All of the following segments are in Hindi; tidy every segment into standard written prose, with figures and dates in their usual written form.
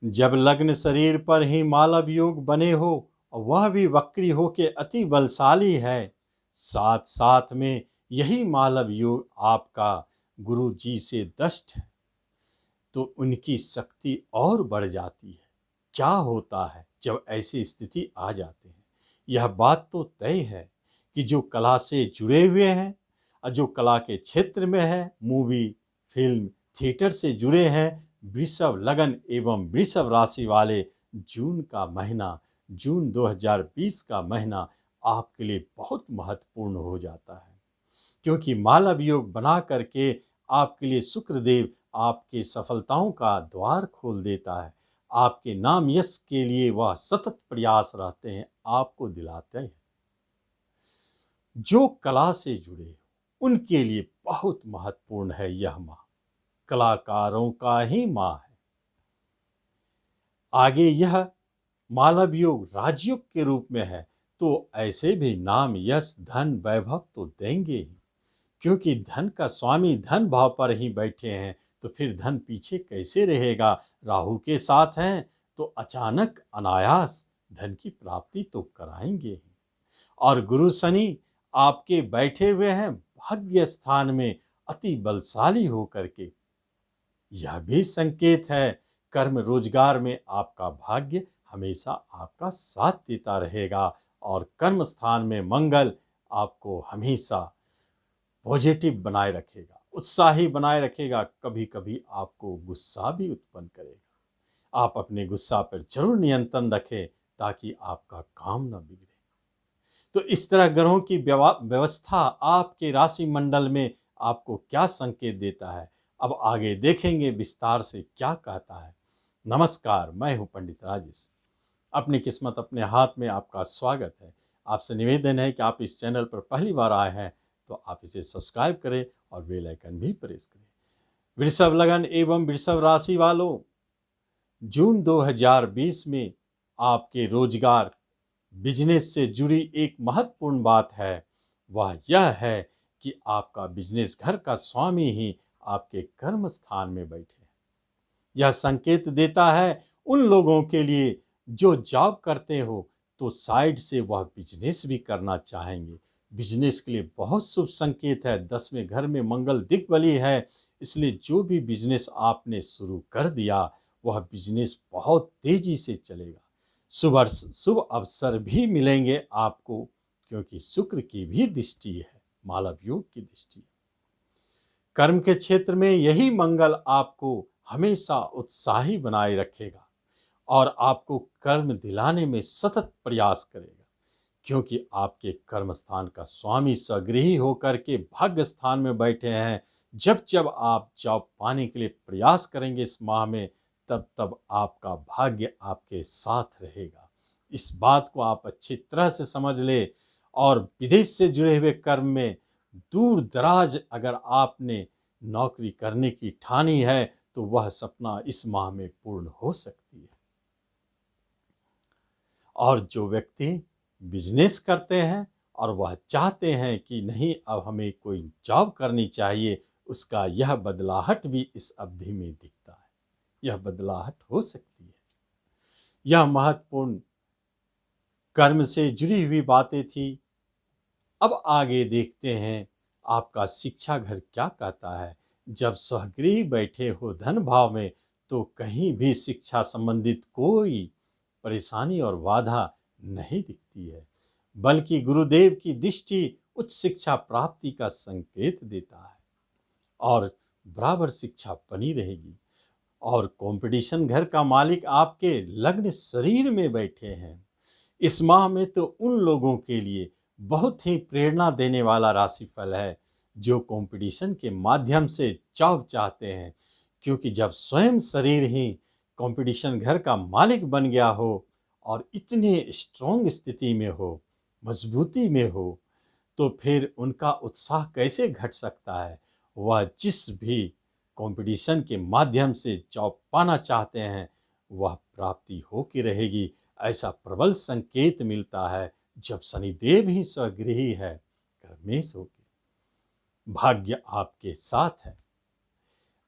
जब लग्न शरीर पर ही मालव योग बने हो और वह भी वक्री हो के अति बलशाली है, साथ साथ में यही मालव योग आपका गुरु जी से दष्ट है, तो उनकी शक्ति और बढ़ जाती है। क्या होता है जब ऐसी स्थिति आ जाते हैं? यह बात तो तय है कि जो कला से जुड़े हुए हैं और जो कला के क्षेत्र में है, मूवी, फिल्म, थिएटर से जुड़े हैं, वृषभ लगन एवं वृषभ राशि वाले, जून 2020 का महीना आपके लिए बहुत महत्वपूर्ण हो जाता है, क्योंकि मालव योग बना करके आपके लिए शुक्रदेव आपके सफलताओं का द्वार खोल देता है। आपके नाम यश के लिए वह सतत प्रयास रहते हैं, आपको दिलाते हैं। जो कला से जुड़े उनके लिए बहुत महत्वपूर्ण है यह माह, कलाकारों का ही माह है। आगे यह मालव योग राजयोग के रूप में है, तो ऐसे भी नाम यश धन वैभव तो देंगे ही, क्योंकि धन का स्वामी धन भाव पर ही बैठे हैं, तो फिर धन पीछे कैसे रहेगा? राहु के साथ हैं तो अचानक अनायास धन की प्राप्ति तो कराएंगे ही। और गुरु शनि आपके बैठे हुए हैं भाग्य स्थान में अति बलशाली होकर के, यह भी संकेत है कर्म रोजगार में आपका भाग्य हमेशा आपका साथ देता रहेगा, और कर्म स्थान में मंगल आपको हमेशा पॉजिटिव बनाए रखेगा, उत्साही बनाए रखेगा। कभी कभी आपको गुस्सा भी उत्पन्न करेगा, आप अपने गुस्सा पर जरूर नियंत्रण रखें ताकि आपका काम न बिगड़े। तो इस तरह ग्रहों की व्यवस्था आपके राशि मंडल में आपको क्या संकेत देता है, अब आगे देखेंगे विस्तार से क्या कहता है। नमस्कार, मैं हूं पंडित राजेश। अपनी किस्मत अपने हाथ में आपका स्वागत है। आपसे निवेदन है कि आप इस चैनल पर पहली बार आए हैं तो आप इसे सब्सक्राइब करें और बेल आइकन भी प्रेस करें। वृषभ लगन एवं वृषभ राशि वालों, जून 2020 में आपके रोजगार बिजनेस से जुड़ी एक महत्वपूर्ण बात है, वह यह है कि आपका बिजनेस घर का स्वामी ही आपके कर्म स्थान में बैठे। यह संकेत देता है उन लोगों के लिए जो जॉब करते हो तो साइड से वह बिजनेस भी करना चाहेंगे। बिजनेस के लिए बहुत शुभ संकेत है। 10वें घर में मंगल दिग्बली है, इसलिए जो भी बिजनेस आपने शुरू कर दिया वह बिजनेस बहुत तेजी से चलेगा। शुभ अवसर भी मिलेंगे आपको, क्योंकि शुक्र की भी दृष्टि है, मालव योग की दृष्टि। कर्म के क्षेत्र में यही मंगल आपको हमेशा उत्साही बनाए रखेगा और आपको कर्म दिलाने में सतत प्रयास करेगा, क्योंकि आपके कर्म स्थान का स्वामी स्वगृही होकर के भाग्य स्थान में बैठे हैं। जब जब आप जॉब पाने के लिए प्रयास करेंगे इस माह में, तब तब आपका भाग्य आपके साथ रहेगा। इस बात को आप अच्छी तरह से समझ ले। और विदेश से जुड़े हुए कर्म में दूर दराज अगर आपने नौकरी करने की ठानी है तो वह सपना इस माह में पूर्ण हो सकती है। और जो व्यक्ति बिजनेस करते हैं और वह चाहते हैं कि नहीं अब हमें कोई जॉब करनी चाहिए, उसका यह बदलाहट भी इस अवधि में दिखता है। यह बदलाहट हो सकती है। यह महत्वपूर्ण कर्म से जुड़ी हुई बातें थी। अब आगे देखते हैं आपका शिक्षा घर क्या कहता है। जब स्वगृही बैठे हो धन भाव में, तो कहीं भी शिक्षा संबंधित कोई परेशानी और बाधा नहीं दिखती है, बल्कि गुरुदेव की दृष्टि उच्च शिक्षा प्राप्ति का संकेत देता है और बराबर शिक्षा बनी रहेगी। और कंपटीशन घर का मालिक आपके लग्न शरीर में बैठे हैं। इस माह में तो उन लोगों के लिए बहुत ही प्रेरणा देने वाला राशिफल है जो कंपटीशन के माध्यम से जॉब चाहते हैं, क्योंकि जब स्वयं शरीर ही कंपटीशन घर का मालिक बन गया हो और इतने स्ट्रॉन्ग स्थिति में हो, मजबूती में हो, तो फिर उनका उत्साह कैसे घट सकता है। वह जिस भी कंपटीशन के माध्यम से जॉब पाना चाहते हैं वह प्राप्ति हो के रहेगी, ऐसा प्रबल संकेत मिलता है जब शनिदेव ही स्वगृही है कर्मेश होके। भाग्य आपके साथ है।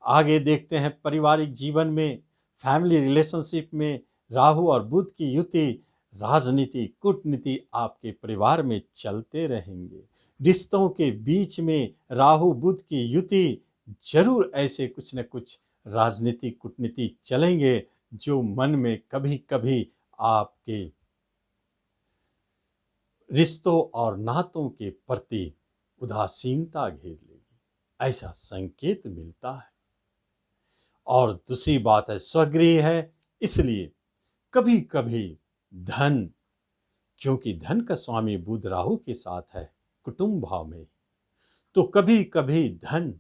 आगे देखते हैं पारिवारिक जीवन में फैमिली रिलेशनशिप में राहु और बुध की युति, राजनीति, कूटनीति आपके परिवार में चलते रहेंगे। रिश्तों के बीच में राहु बुध की युति, जरूर ऐसे कुछ न कुछ राजनीति, कूटनीति चलेंगे जो मन में कभी कभी आपके रिश्तों और नातों के प्रति उदासीनता घेर लेगी, ऐसा संकेत मिलता है। और दूसरी बात है स्वगृह है, इसलिए कभी कभी धन, क्योंकि धन का स्वामी बुध राहु के साथ है कुटुंब भाव में, तो कभी कभी धन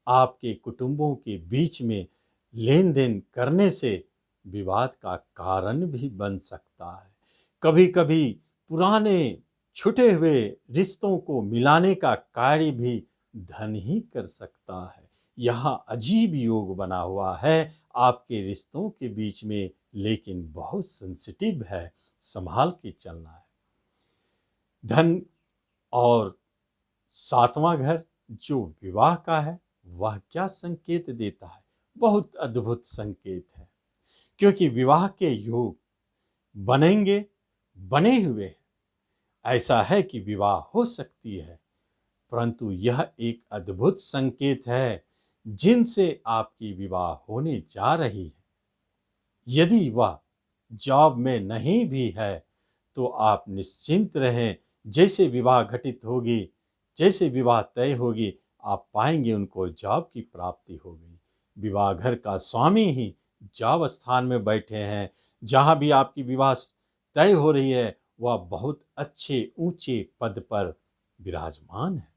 आपके कुटुंबों के बीच में लेन देन करने से विवाद का कारण भी बन सकता है। कभी कभी पुराने छूटे हुए रिश्तों को मिलाने का कार्य भी धन ही कर सकता है। यहाँ अजीब योग बना हुआ है आपके रिश्तों के बीच में, लेकिन बहुत सेंसिटिव है, संभाल के चलना है। धन और सातवां घर जो विवाह का है, वह क्या संकेत देता है? बहुत अद्भुत संकेत है, क्योंकि विवाह के योग बनेंगे, बने हुए हैं। ऐसा है कि विवाह हो सकती है, परंतु यह एक अद्भुत संकेत है जिनसे आपकी विवाह होने जा रही है। यदि वह जॉब में नहीं भी है तो आप निश्चिंत रहें, जैसे विवाह घटित होगी, जैसे विवाह तय होगी, आप पाएंगे उनको जॉब की प्राप्ति हो गई। विवाह घर का स्वामी ही जॉब स्थान में बैठे हैं, जहाँ भी आपकी विवाह तय हो रही है वह बहुत अच्छे ऊंचे पद पर विराजमान है।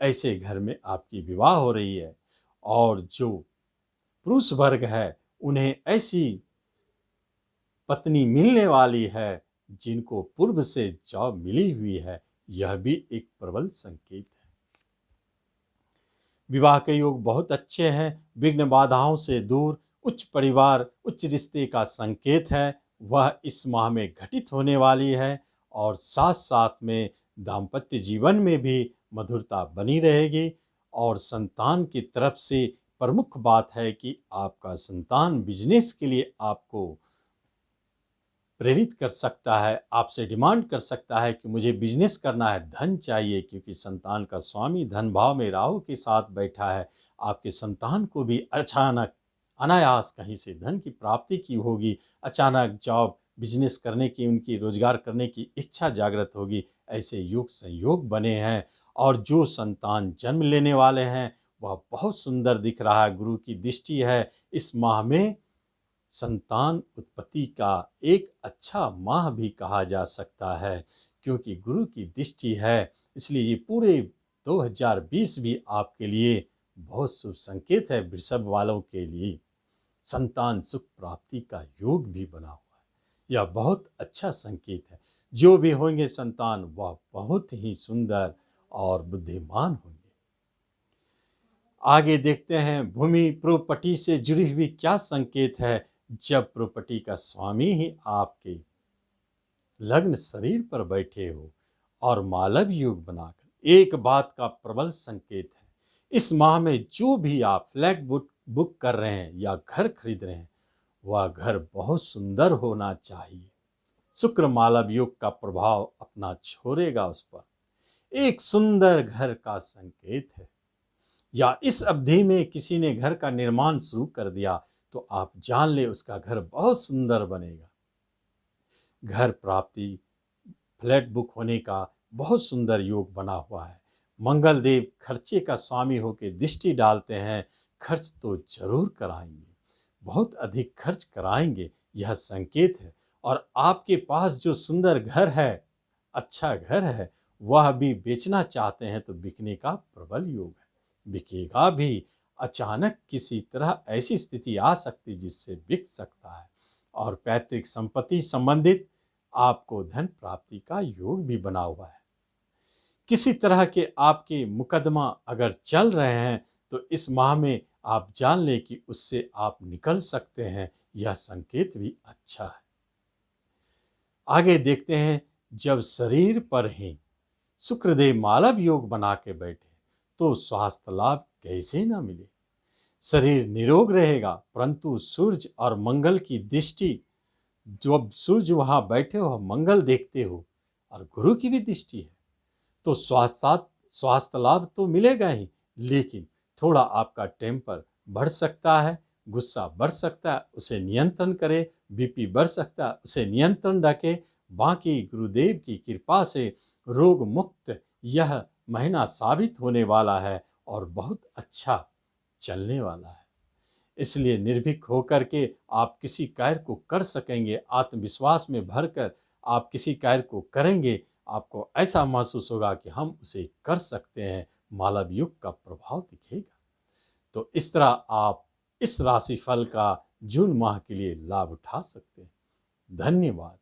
ऐसे घर में आपकी विवाह हो रही है, और जो पुरुष वर्ग है उन्हें ऐसी पत्नी मिलने वाली है जिनको पूर्व से जॉब मिली हुई है, यह भी एक प्रबल संकेत है। विवाह के योग बहुत अच्छे हैं, विघ्न बाधाओं से दूर, उच्च परिवार, उच्च रिश्ते का संकेत है, वह इस माह में घटित होने वाली है। और साथ साथ में दाम्पत्य जीवन में भी मधुरता बनी रहेगी। और संतान की तरफ से प्रमुख बात है कि आपका संतान बिजनेस के लिए आपको प्रेरित कर सकता है, आपसे डिमांड कर सकता है कि मुझे बिजनेस करना है, धन चाहिए, क्योंकि संतान का स्वामी धन भाव में राहु के साथ बैठा है। आपके संतान को भी अचानक अनायास कहीं से धन की प्राप्ति की होगी, अचानक जॉब बिजनेस करने की, उनकी रोजगार करने की इच्छा जागृत होगी। ऐसे योग संयोग बने हैं। और जो संतान जन्म लेने वाले हैं वह बहुत सुंदर दिख रहा है, गुरु की दृष्टि है। इस माह में संतान उत्पत्ति का एक अच्छा माह भी कहा जा सकता है, क्योंकि गुरु की दृष्टि है। इसलिए ये पूरे 2020 भी आपके लिए बहुत शुभ संकेत है। वृषभ वालों के लिए संतान सुख प्राप्ति का योग भी बना हुआ है, यह बहुत अच्छा संकेत है। जो भी होंगे संतान वह बहुत ही सुंदर और बुद्धिमान होंगे। आगे देखते हैं भूमि प्रॉपर्टी से जुड़ी हुई क्या संकेत है। जब प्रॉपर्टी का स्वामी ही आपके लग्न शरीर पर बैठे हो और मालव योग बनाकर, एक बात का प्रबल संकेत है, इस माह में जो भी आप फ्लैट बुक कर रहे हैं या घर खरीद रहे हैं, वह घर बहुत सुंदर होना चाहिए। शुक्र मालव योग का प्रभाव अपना छोड़ेगा उस पर, एक सुंदर घर का संकेत है। या इस अवधि में किसी ने घर का निर्माण शुरू कर दिया तो आप जान ले उसका घर बहुत सुंदर बनेगा। घर प्राप्ति, फ्लैट बुक होने का बहुत सुंदर योग बना हुआ है। मंगल देव खर्चे का स्वामी होकर दृष्टि डालते हैं, खर्च तो जरूर कराएंगे, बहुत अधिक खर्च कराएंगे, यह संकेत है। और आपके पास जो सुंदर घर है, अच्छा घर है, वह भी बेचना चाहते हैं तो बिकने का प्रबल योग है, बिकेगा भी। अचानक किसी तरह ऐसी स्थिति आ सकती जिससे बिक सकता है। और पैतृक संपत्ति संबंधित आपको धन प्राप्ति का योग भी बना हुआ है। किसी तरह के आपके मुकदमा अगर चल रहे हैं तो इस माह में आप जान लें कि उससे आप निकल सकते हैं, यह संकेत भी अच्छा है। आगे देखते हैं, जब शरीर पर ही शुक्रदेव मालव योग बना के बैठे तो स्वास्थ्य लाभ कैसे ना मिले। शरीर निरोग रहेगा, परंतु सूर्य और मंगल की दृष्टि, जब सूर्य वहां बैठे हो मंगल देखते हो और गुरु की भी दृष्टि है, तो स्वास्थ्य लाभ तो मिलेगा ही, लेकिन थोड़ा आपका टेम्पर बढ़ सकता है, गुस्सा बढ़ सकता है, उसे नियंत्रण करें। बीपी बढ़ सकता है, उसे नियंत्रण रखें। बाकी गुरुदेव की कृपा से रोग मुक्त यह महीना साबित होने वाला है और बहुत अच्छा चलने वाला है। इसलिए निर्भीक होकर के आप किसी कार्य को कर सकेंगे, आत्मविश्वास में भरकर आप किसी कार्य को करेंगे, आपको ऐसा महसूस होगा कि हम उसे कर सकते हैं, मालव युग का प्रभाव दिखेगा। तो इस तरह आप इस राशिफल का जून माह के लिए लाभ उठा सकते हैं। धन्यवाद।